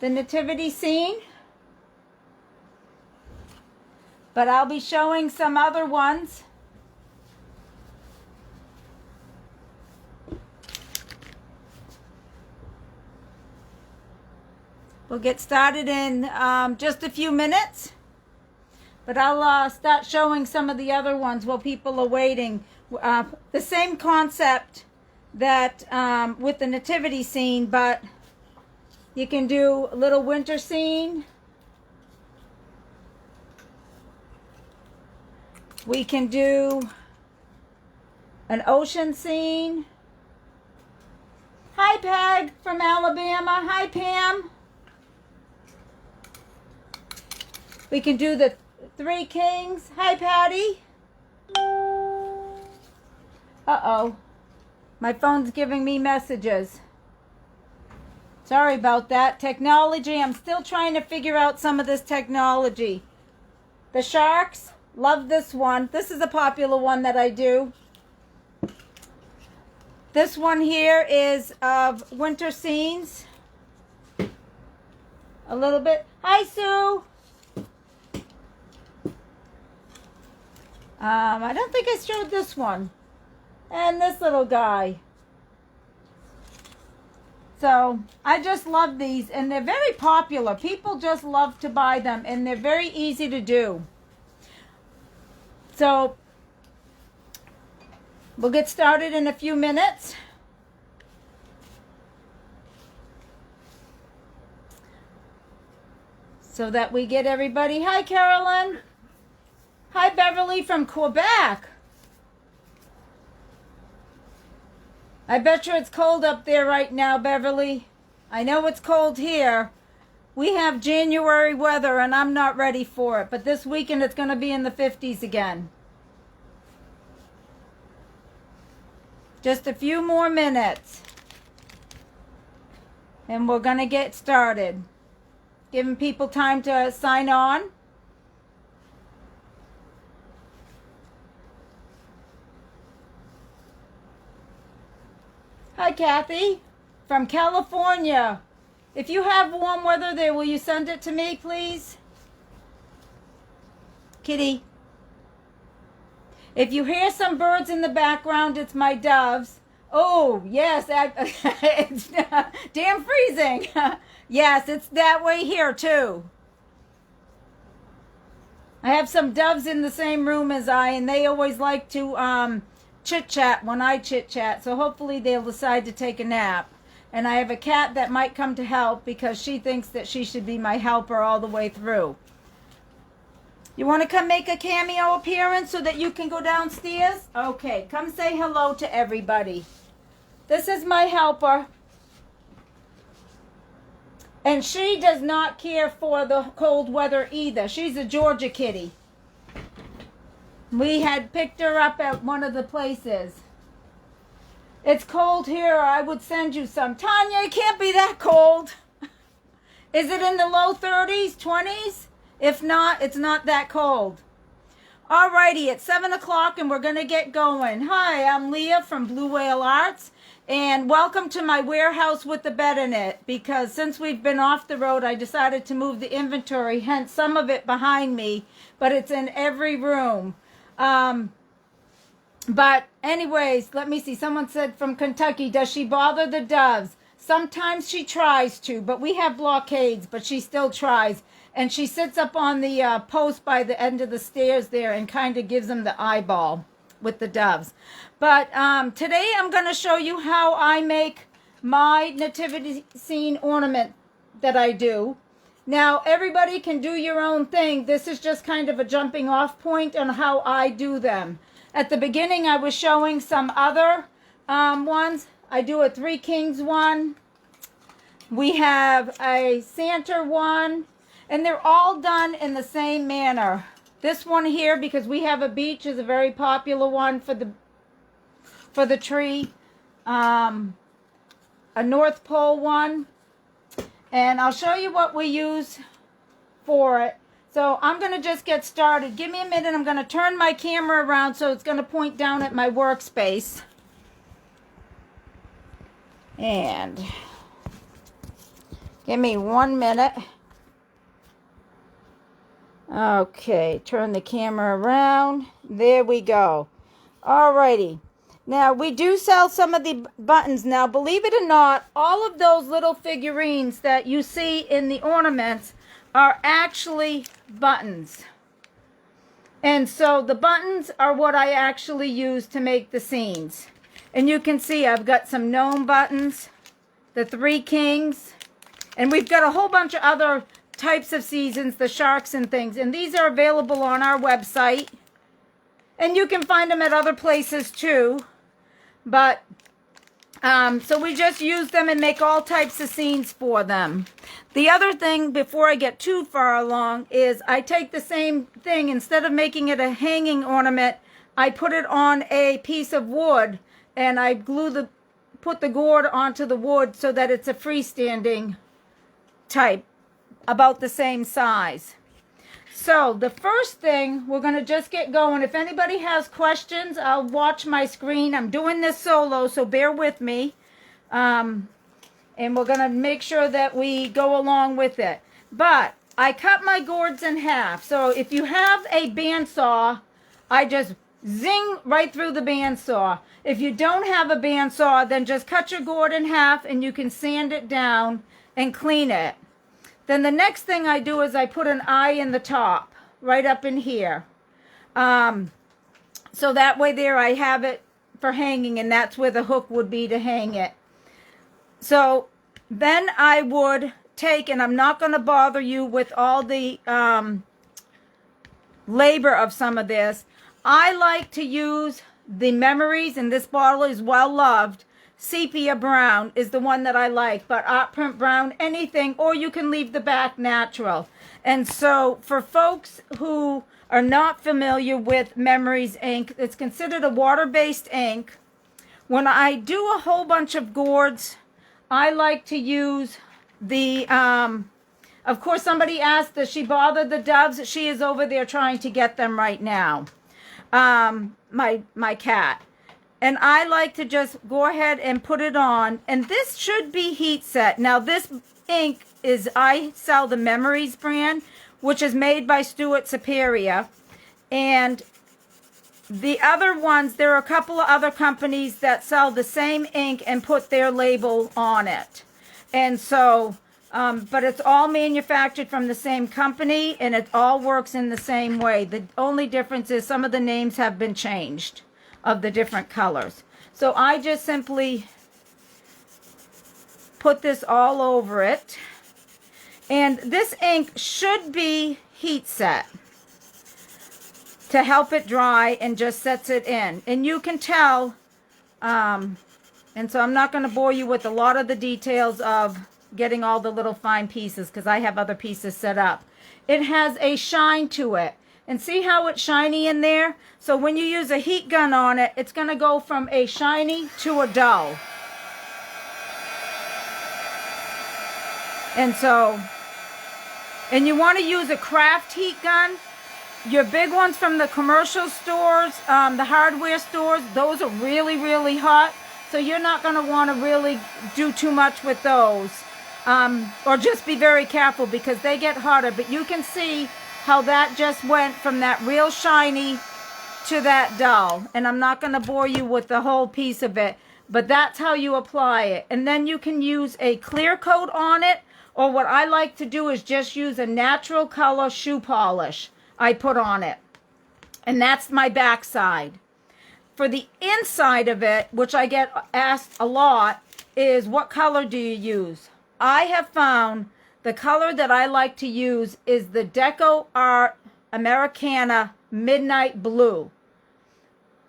the nativity scene. But I'll be showing some other ones. We'll get started in just a few minutes, but I'll start showing some of the other ones while people are waiting. The same concept that with the nativity scene, but you can do a little winter scene. We can do an ocean scene. Hi, Peg from Alabama. Hi, Pam. We can do the Three Kings. Hi, Patty. Uh-oh. My phone's giving me messages. Sorry about that. Technology. I'm still trying to figure out some of this technology. The sharks. Love this one. This is a popular one that I do. This one here is of winter scenes. A little bit. Hi, Sue. I don't think I showed this one. And this little guy. So, I just love these. And they're very popular. People just love to buy them. And they're very easy to do. So, we'll get started in a few minutes. So that we get everybody. Hi, Carolyn. Hi, Beverly from Quebec. I bet you it's cold up there right now, Beverly. I know it's cold here. We have January weather and I'm not ready for it. But this weekend it's going to be in the 50s again. Just a few more minutes. And we're going to get started. Giving people time to sign on. Hi, Kathy, from California. If you have warm weather there, will you send it to me, please? Kitty. If you hear some birds in the background, it's my doves. Oh, yes, it's damn freezing. Yes, it's that way here, too. I have some doves in the same room as I, and they always like to chit-chat when I chit-chat, so hopefully they'll decide to take a nap. And I have a cat that might come to help because she thinks that she should be my helper all the way through. You want to come make a cameo appearance so that you can go downstairs? Okay, come say hello to everybody. This is my helper. And she does not care for the cold weather either. She's a Georgia kitty. We had picked her up at one of the places. It's cold here. I would send you some. Tanya, it can't be that cold. Is it in the low 30s, 20s? If not, it's not that cold. Alrighty, it's 7 o'clock and we're going to get going. Hi, I'm Leah from Blue Whale Arts. And welcome to my warehouse with the bed in it. Because since we've been off the road, I decided to move the inventory. Hence, some of it behind me. But it's in every room. But anyways, let me see. Someone said from Kentucky, does she bother the doves? Sometimes she tries to, but we have blockades, but she still tries. And she sits up on the post by the end of the stairs there and kind of gives them the eyeball with the doves. But today I'm going to show you how I make my nativity scene ornament that I do. Now, everybody can do your own thing. This is just kind of a jumping off point on how I do them. At the beginning, I was showing some other ones. I do a Three Kings one. We have a Santa one. And they're all done in the same manner. This one here, because we have a beach, is a very popular one for the tree. A North Pole one. And I'll show you what we use for it. So I'm going to just get started. Give me a minute. I'm going to turn my camera around so it's going to point down at my workspace. And Give me 1 minute. Okay, turn the camera around. There we go. Alrighty. Now, we do sell some of the buttons. Now, believe it or not, all of those little figurines that you see in the ornaments are actually buttons. And so the buttons are what I actually use to make the scenes. And you can see I've got some gnome buttons, the 3 kings, and we've got a whole bunch of other types of seasons, the sharks and things. And these are available on our website. And you can find them at other places too. But, so we just use them and make all types of scenes for them. The other thing, before I get too far along, is I take the same thing. Instead of making it a hanging ornament, I put it on a piece of wood. And I put the gourd onto the wood so that it's a freestanding type, about the same size. So the first thing, we're going to just get going. If anybody has questions, I'll watch my screen. I'm doing this solo, so bear with me. And we're going to make sure that we go along with it. But I cut my gourds in half. So if you have a bandsaw, I just zing right through the bandsaw. If you don't have a bandsaw, then just cut your gourd in half and you can sand it down and clean it. Then the next thing I do is I put an eye in the top, right up in here. So that way there I have it for hanging, and that's where the hook would be to hang it. So then I would take, and I'm not going to bother you with all the labor of some of this. I like to use the Memories, and this bottle is well loved. Sepia brown is the one that I like, but art print brown, anything, or you can leave the back natural. And so for folks who are not familiar with Memories ink, it's considered a water-based ink. When I do a whole bunch of gourds, I like to use the, of course somebody asked, does she bother the doves? She is over there trying to get them right now. My cat. And I like to just go ahead and put it on. And this should be heat set. Now this ink is, I sell the Memories brand, which is made by Stuart Superior. And the other ones, there are a couple of other companies that sell the same ink and put their label on it. And so, but it's all manufactured from the same company and it all works in the same way. The only difference is some of the names have been changed of the different colors. So I just simply put this all over it. And this ink should be heat set to help it dry, and just sets it in. And you can tell, and so I'm not going to bore you with a lot of the details of getting all the little fine pieces because I have other pieces set up. It has a shine to it. And see how it's shiny in there? So when you use a heat gun on it, it's going to go from a shiny to a dull. And so, and you want to use a craft heat gun. Your big ones from the commercial stores, the hardware stores, those are really, really hot. So you're not going to want to really do too much with those. Or just be very careful because they get hotter. But you can see how that just went from that real shiny to that dull. And I'm not going to bore you with the whole piece of it, but that's how you apply it. And then you can use a clear coat on it, or what I like to do is just use a natural color shoe polish I put on it. And that's my back side. For the inside of it, which I get asked a lot, is what color do you use? I have found the color that I like to use is the Deco Art Americana Midnight Blue.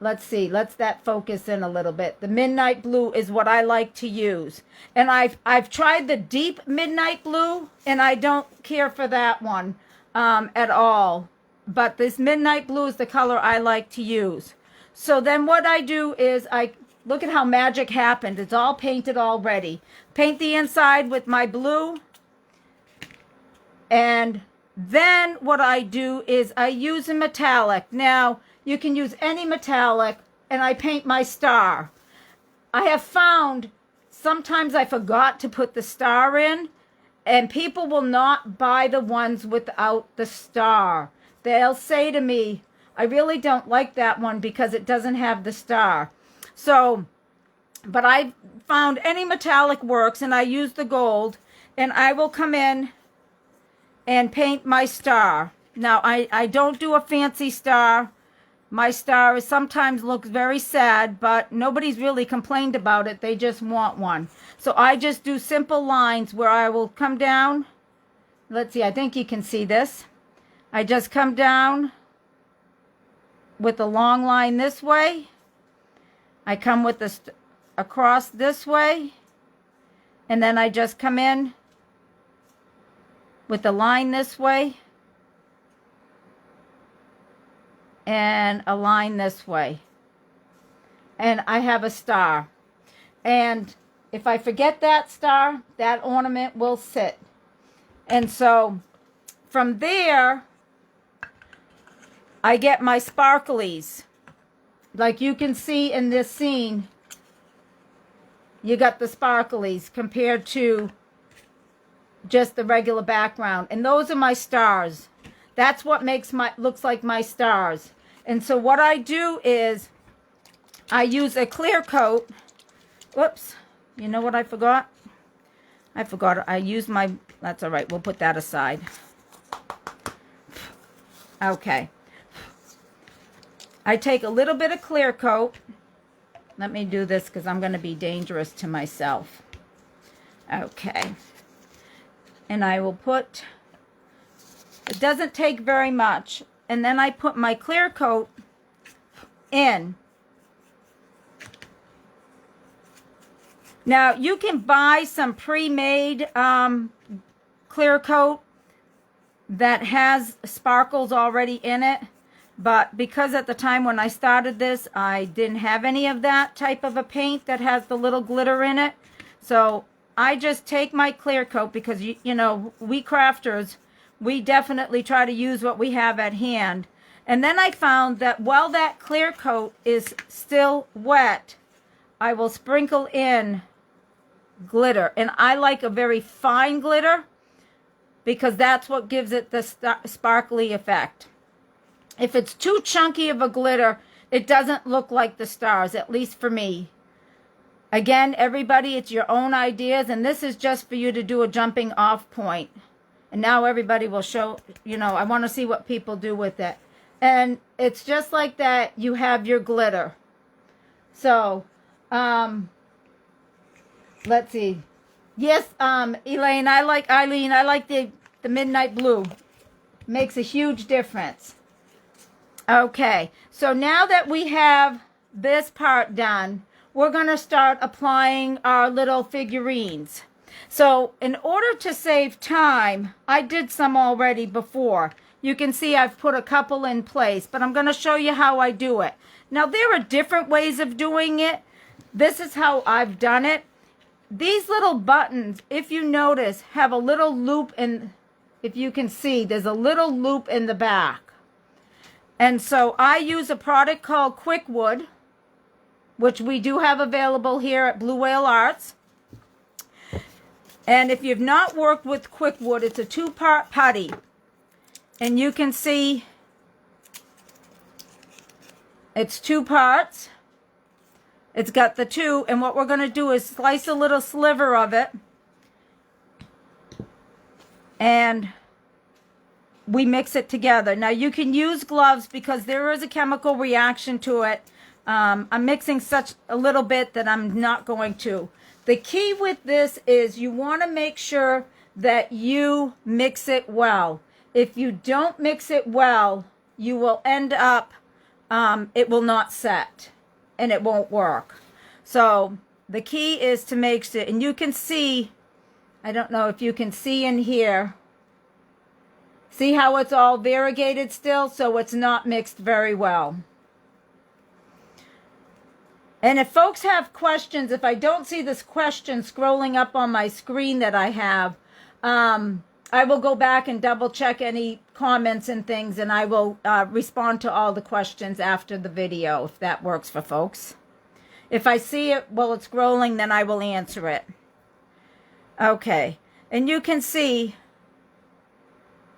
Let's see, let's that focus in a little bit. The Midnight Blue is what I like to use. And I've tried the deep Midnight Blue, and I don't care for that one at all. But this Midnight Blue is the color I like to use. So then what I do is look at how magic happened. It's all painted already. Paint the inside with my blue. And then what I do is I use a metallic. Now, you can use any metallic, and I paint my star. I have found sometimes I forgot to put the star in, And people will not buy the ones without the star. They'll say to me, I really don't like that one because it doesn't have the star. So, but I found any metallic works, and I use the gold, and I will come in and paint my star. Now, I don't do a fancy star. My star is sometimes looks very sad, but nobody's really complained about it. They just want one. So I just do simple lines where I will come down. Let's see, I think you can see this. I just come down with a long line this way. I come with the across this way. And then I just come in with a line this way. And a line this way, and I have a star. And if I forget that star, that ornament will sit. And so from there, I get my sparklies. Like you can see in this scene, you got the sparklies compared to just the regular background. And those are my stars. That's what makes looks like my stars. And so what I do is I use a clear coat. Whoops. You know what I forgot? I forgot. I use my, that's all right. We'll put that aside. Okay. I take a little bit of clear coat. Let me do this because I'm going to be dangerous to myself. Okay. And I will put, it doesn't take very much. And then I put my clear coat in. Now, you can buy some pre-made clear coat that has sparkles already in it. But because at the time when I started this, I didn't have any of that type of a paint that has the little glitter in it. So I just take my clear coat because, you know, we crafters, we definitely try to use what we have at hand. And then I found that while that clear coat is still wet, I will sprinkle in glitter. And I like a very fine glitter because that's what gives it the sparkly effect. If it's too chunky of a glitter, it doesn't look like the stars, at least for me. Again, everybody, it's your own ideas, and this is just for you to do a jumping off point. And now everybody will show, you know, I want to see what people do with it. And it's just like that, you have your glitter. So, let's see. Yes, Eileen, I like the midnight blue. Makes a huge difference. Okay, so now that we have this part done, we're going to start applying our little figurines. So in order to save time, I did some already before. You can see I've put a couple in place, but I'm going to show you how I do it. Now there are different ways of doing it. This is how I've done it. These little buttons, if you notice, have a little loop in, if you can see, there's a little loop in the back. And so I use a product called Quickwood, which we do have available here at Blue Whale Arts. And if you've not worked with Quickwood, it's a 2-part putty. And you can see it's 2 parts. It's got the 2. And what we're going to do is slice a little sliver of it. And we mix it together. Now you can use gloves because there is a chemical reaction to it. I'm mixing such a little bit that I'm not going to. The key with this is you want to make sure that you mix it well. If you don't mix it well, you will end up, it will not set and it won't work. So the key is to mix it. And you can see, I don't know if you can see in here, see how it's all variegated still? So it's not mixed very well. And if folks have questions, if I don't see this question scrolling up on my screen that I have, I will go back and double check any comments and things, and I will respond to all the questions after the video, if that works for folks. If I see it while it's scrolling, then I will answer it. Okay. And you can see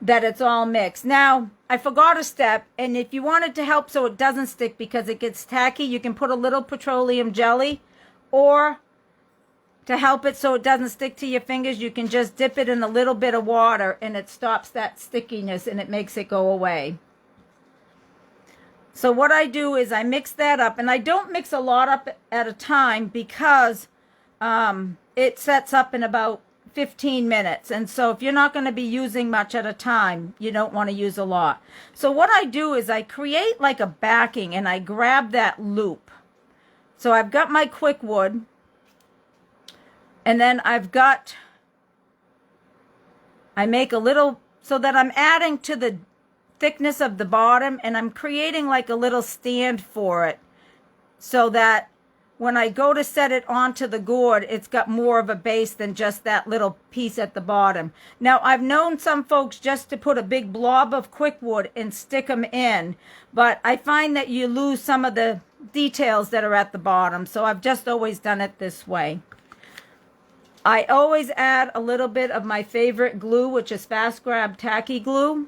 that it's all mixed. Now, I forgot a step, and if you want it to help so it doesn't stick because it gets tacky, you can put a little petroleum jelly, or to help it so it doesn't stick to your fingers, you can just dip it in a little bit of water and it stops that stickiness and it makes it go away. So what I do is I mix that up, and I don't mix a lot up at a time because it sets up in about 15 minutes. And so if you're not going to be using much at a time, you don't want to use a lot. So what I do is I create like a backing and I grab that loop. So I've got my quick wood, and then I make a little, so that I'm adding to the thickness of the bottom, and I'm creating like a little stand for it so that when I go to set it onto the gourd, it's got more of a base than just that little piece at the bottom. Now, I've known some folks just to put a big blob of quickwood and stick them in, but I find that you lose some of the details that are at the bottom, so I've just always done it this way. I always add a little bit of my favorite glue, which is Fast Grab Tacky Glue,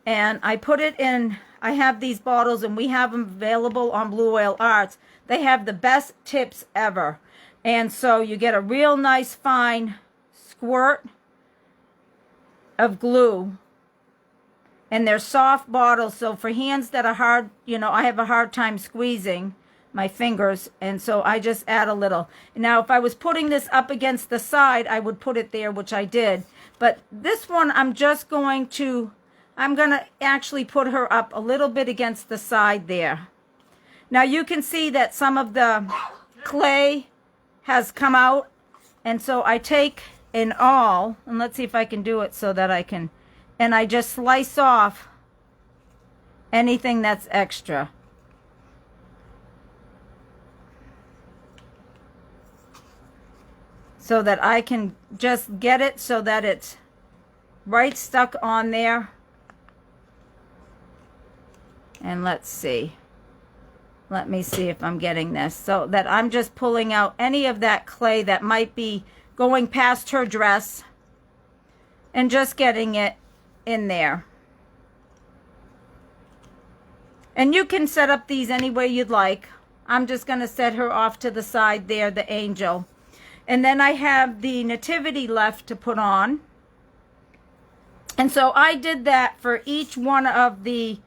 and I put it in. I have these bottles, and we have them available on Blue Oil Arts. They have the best tips ever, and so you get a real nice fine squirt of glue, and they're soft bottles, so for hands that are hard, I have a hard time squeezing my fingers, and so I just add a little. Now, if I was putting this up against the side, I would put it there, which I did, but this one I'm going to actually put her up a little bit against the side there. Now you can see that some of the clay has come out, and so I take an awl, and let's see if I can do it so that I can, and I just slice off anything that's extra. So that I can just get it so that it's right stuck on there. And let's see. Let me see if I'm getting this. So that I'm just pulling out any of that clay that might be going past her dress and just getting it in there. And you can set up these any way you'd like. I'm just going to set her off to the side there, the angel. And then I have the Nativity left to put on. And so I did that for each one of the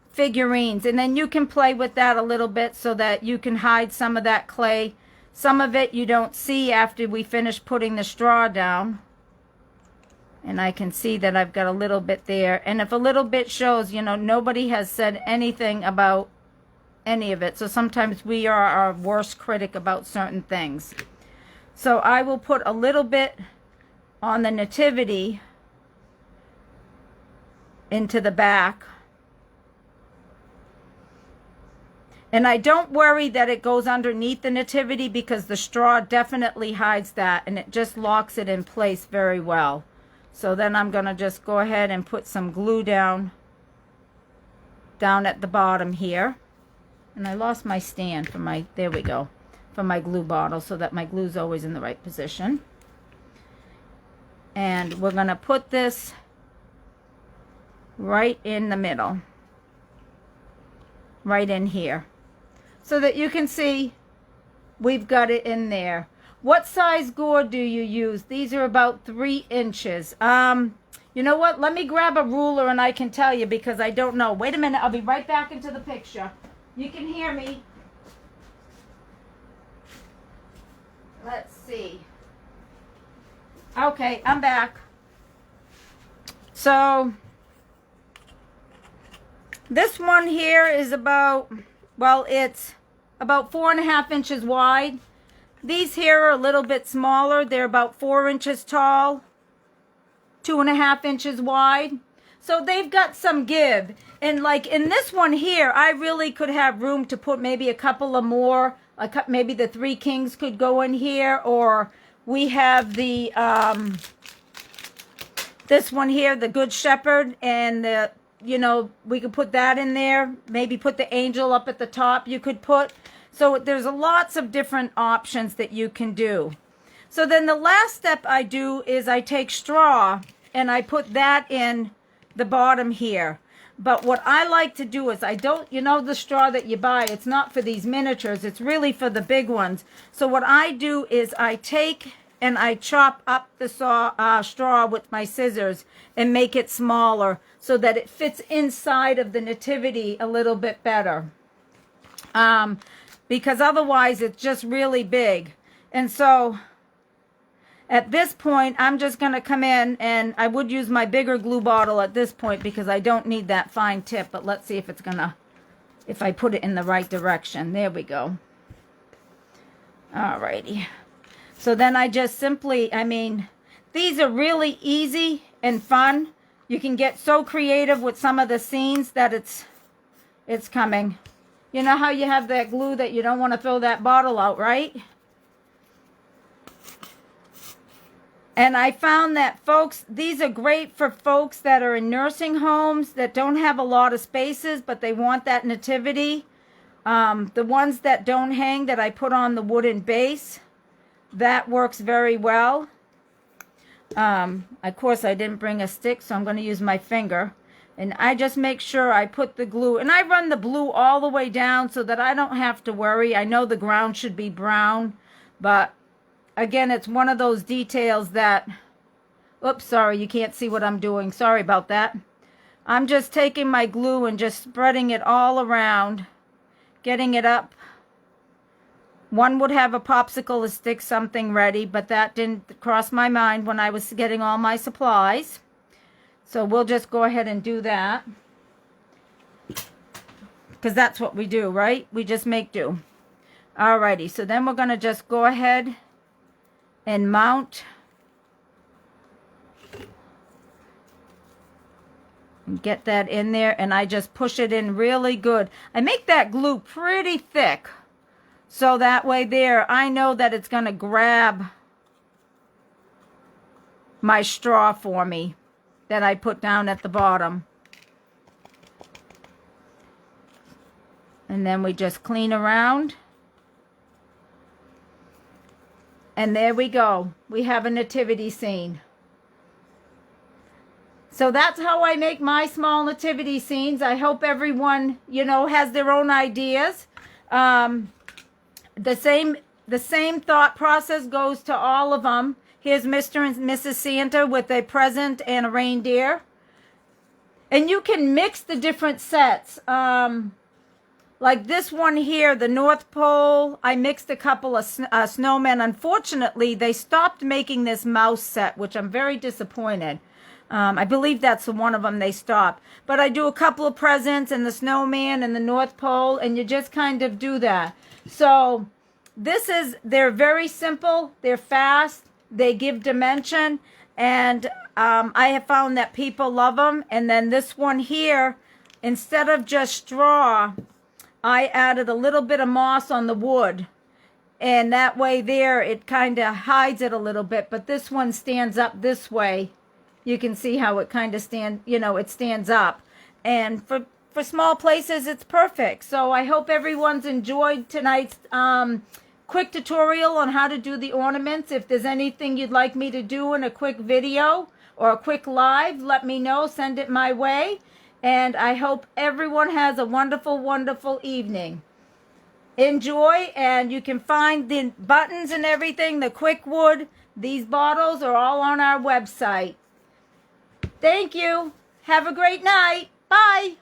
figurines, and then you can play with that a little bit so that you can hide some of that clay. Some of it you don't see after we finish putting the straw down, and I can see that I've got a little bit there, and if a little bit shows, nobody has said anything about any of it, so sometimes we are our worst critic about certain things. So I will put a little bit on the Nativity into the back. And I don't worry that it goes underneath the Nativity because the straw definitely hides that, and it just locks it in place very well. So then I'm going to just go ahead and put some glue down at the bottom here. And I lost my stand for my, there we go, for my glue bottle so that my glue's always in the right position. And we're going to put this right in the middle, right in here, so that you can see we've got it in there. What size gourd do you use? These are about 3 inches. You know what? Let me grab a ruler and I can tell you because I don't know. Wait a minute. I'll be right back into the picture. You can hear me. Let's see. Okay, I'm back. So this one here is about, well, it's about 4.5 inches wide. These here are a little bit smaller. They're about 4 inches tall, 2.5 inches wide. So they've got some give. And like in this one here, I really could have room to put maybe a couple of more. Maybe the 3 kings could go in here, or we have the this one here, the Good Shepherd, and the, we could put that in there. Maybe put the angel up at the top. You could put. So there's lots of different options that you can do. So then the last step I do is I take straw and I put that in the bottom here. But what I like to do is I don't, you know, the straw that you buy, it's not for these miniatures, it's really for the big ones. So what I do is I take and I chop up the straw with my scissors and make it smaller so that it fits inside of the nativity a little bit better. Because otherwise it's just really big. And so at this point, I'm just going to come in, and I would use my bigger glue bottle at this point because I don't need that fine tip. But let's see if it's going to, if I put it in the right direction. There we go. Alrighty. So then I just simply, I mean, these are really easy and fun. You can get so creative with some of the scenes that it's coming. You know how you have that glue that you don't want to throw that bottle out, right? And I found that, folks, these are great for folks that are in nursing homes that don't have a lot of spaces, but they want that nativity. The ones that don't hang that I put on the wooden base, that works very well. Of course, I didn't bring a stick, so I'm going to use my finger. And I just make sure I put the glue, and I run the glue all the way down so that I don't have to worry. I know the ground should be brown, but again, it's one of those details that, oops, sorry, you can't see what I'm doing. Sorry about that. I'm just taking my glue and just spreading it all around, getting it up. One would have a popsicle stick, something ready, but that didn't cross my mind when I was getting all my supplies. So we'll just go ahead and do that. Because that's what we do, right? We just make do. Alrighty, so then we're going to just go ahead and mount and get that in there, and I just push it in really good. I make that glue pretty thick so that way there I know that it's going to grab my straw for me that I put down at the bottom. And then we just clean around. And there we go. We have a nativity scene. So that's how I make my small nativity scenes. I hope everyone, you know, has their own ideas. The same thought process goes to all of them. Here's Mr. and Mrs. Santa with a present and a reindeer. And you can mix the different sets. Like this one here, the North Pole, I mixed a couple of snowmen. Unfortunately, they stopped making this mouse set, which I'm very disappointed. I believe that's the one of them they stopped. But I do a couple of presents and the snowman and the North Pole, and you just kind of do that. So they're very simple, they're fast, they give dimension, and I have found that people love them. And then this one here, instead of just straw, I added a little bit of moss on the wood, and that way there it kind of hides it a little bit. But this one stands up this way. You can see how it kind of it stands up. And for small places, it's perfect. So I hope everyone's enjoyed tonight's quick tutorial on how to do the ornaments. If there's anything you'd like me to do in a quick video or a quick live, let me know. Send it my way. And I hope everyone has a wonderful, wonderful evening. Enjoy, and you can find the buttons and everything, the quick wood. These bottles are all on our website. Thank you. Have a great night. Bye.